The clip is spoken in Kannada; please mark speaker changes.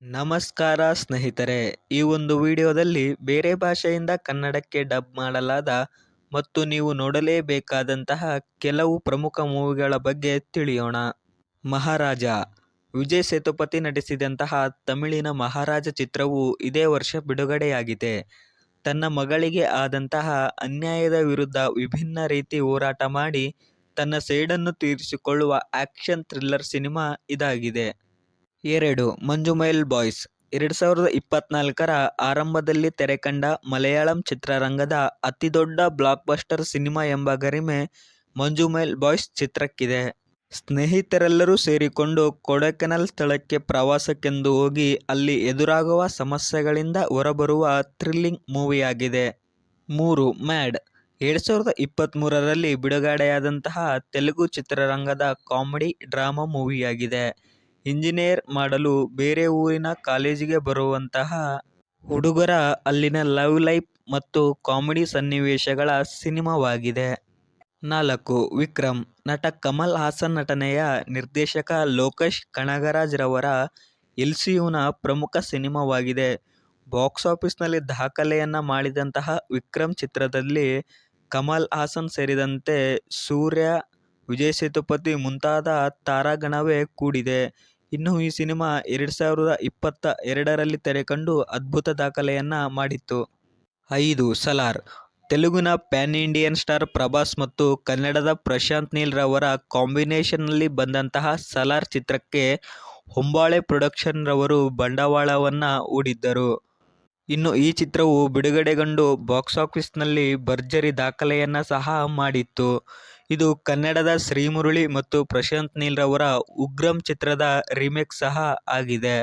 Speaker 1: ನಮಸ್ಕಾರ ಸ್ನೇಹಿತರೆ, ಈ ಒಂದು ವಿಡಿಯೋದಲ್ಲಿ ಬೇರೆ ಭಾಷೆಯಿಂದ ಕನ್ನಡಕ್ಕೆ ಡಬ್ ಮಾಡಲಾದ ಮತ್ತು ನೀವು ನೋಡಲೇಬೇಕಾದಂತಹ ಕೆಲವು ಪ್ರಮುಖ ಮೂವಿಗಳ ಬಗ್ಗೆ ತಿಳಿಯೋಣ. ಮಹಾರಾಜ. ವಿಜಯ್ ಸೇತುಪತಿ ನಟಿಸಿದಂತಹ ತಮಿಳಿನ ಮಹಾರಾಜ ಚಿತ್ರವು ಇದೇ ವರ್ಷ ಬಿಡುಗಡೆಯಾಗಿದೆ. ತನ್ನ ಮಗಳಿಗೆ ಆದಂತಹ ಅನ್ಯಾಯದ ವಿರುದ್ಧ ವಿಭಿನ್ನ ರೀತಿ ಹೋರಾಟ ಮಾಡಿ ತನ್ನ ಸೇಡನ್ನು ತೀರಿಸಿಕೊಳ್ಳುವ ಆಕ್ಷನ್ ಥ್ರಿಲ್ಲರ್ ಸಿನಿಮಾ ಇದಾಗಿದೆ. 2. ಮಂಜುಮೈಲ್ ಬಾಯ್ಸ್. 2024ರ ಆರಂಭದಲ್ಲಿ ತೆರೆಕಂಡ ಮಲಯಾಳಂ ಚಿತ್ರರಂಗದ ಅತಿದೊಡ್ಡ ಬ್ಲಾಕ್ಬಸ್ಟರ್ ಸಿನಿಮಾ ಎಂಬ ಗರಿಮೆ ಮಂಜುಮೈಲ್ ಬಾಯ್ಸ್ ಚಿತ್ರಕ್ಕಿದೆ. ಸ್ನೇಹಿತರೆಲ್ಲರೂ ಸೇರಿಕೊಂಡು ಕೊಡೈಕೆನಾಲ್ ಸ್ಥಳಕ್ಕೆ ಪ್ರವಾಸಕ್ಕೆಂದು ಹೋಗಿ ಅಲ್ಲಿ ಎದುರಾಗುವ ಸಮಸ್ಯೆಗಳಿಂದ ಹೊರಬರುವ ಥ್ರಿಲ್ಲಿಂಗ್ ಮೂವಿಯಾಗಿದೆ. 3. ಮ್ಯಾಡ್. 2023ರಲ್ಲಿ ಬಿಡುಗಡೆಯಾದಂತಹ ತೆಲುಗು ಚಿತ್ರರಂಗದ ಕಾಮಿಡಿ ಡ್ರಾಮಾ ಮೂವಿಯಾಗಿದೆ. ಇಂಜಿನಿಯರ್ ಮಾಡಲು ಬೇರೆ ಊರಿನ ಕಾಲೇಜಿಗೆ ಬರುವಂತಹ ಹುಡುಗರ ಅಲ್ಲಿನ ಲವ್ ಲೈಫ್ ಮತ್ತು ಕಾಮಿಡಿ ಸನ್ನಿವೇಶಗಳ ಸಿನಿಮಾವಾಗಿದೆ. 4. ವಿಕ್ರಮ್. ನಟ ಕಮಲ್ ಹಾಸನ್ ನಟನೆಯ ನಿರ್ದೇಶಕ ಲೋಕೇಶ್ ಕನಗರಾಜ್ ರವರ ಎಲ್ಸಿಯುನ ಪ್ರಮುಖ ಸಿನಿಮಾವಾಗಿದೆ. ಬಾಕ್ಸ್ ಆಫೀಸ್ನಲ್ಲಿ ದಾಖಲೆಯನ್ನ ಮಾಡಿದಂತಹ ವಿಕ್ರಮ್ ಚಿತ್ರದಲ್ಲಿ ಕಮಲ್ ಹಾಸನ್ ಸೇರಿದಂತೆ ಸೂರ್ಯ, ವಿಜಯ್ ಸೇತುಪತಿ ಮುಂತಾದ ತಾರಾಗಣವೇ ಕೂಡಿದೆ. ಇನ್ನು ಈ ಸಿನಿಮಾ 2022ರಲ್ಲಿ ತೆರೆಕಂಡು ಅದ್ಭುತ ದಾಖಲೆಯನ್ನ ಮಾಡಿತ್ತು. 5. ಸಲಾರ್. ತೆಲುಗಿನ ಪ್ಯಾನ್ ಇಂಡಿಯನ್ ಸ್ಟಾರ್ ಪ್ರಭಾಸ್ ಮತ್ತು ಕನ್ನಡದ ಪ್ರಶಾಂತ್ ನೀಲ್ ರವರ ಕಾಂಬಿನೇಷನ್ನಲ್ಲಿ ಬಂದಂತಹ ಸಲಾರ್ ಚಿತ್ರಕ್ಕೆ ಹೊಂಬಾಳೆ ಪ್ರೊಡಕ್ಷನ್ ರವರು ಬಂಡವಾಳವನ್ನ ಹೂಡಿದ್ದರು. ಇನ್ನು ಈ ಚಿತ್ರವು ಬಿಡುಗಡೆಗೊಂಡು ಬಾಕ್ಸ್ ಆಫೀಸ್ನಲ್ಲಿ ಭರ್ಜರಿ ದಾಖಲೆಯನ್ನ ಸಹ ಮಾಡಿತ್ತು. ಇದು ಕನ್ನಡದ ಶ್ರೀಮುರಳಿ ಮತ್ತು ಪ್ರಶಾಂತ್ ನೀಲ್ ರವರ ಉಗ್ರಂ ಚಿತ್ರದ ರೀಮೇಕ್ ಸಹ ಆಗಿದೆ.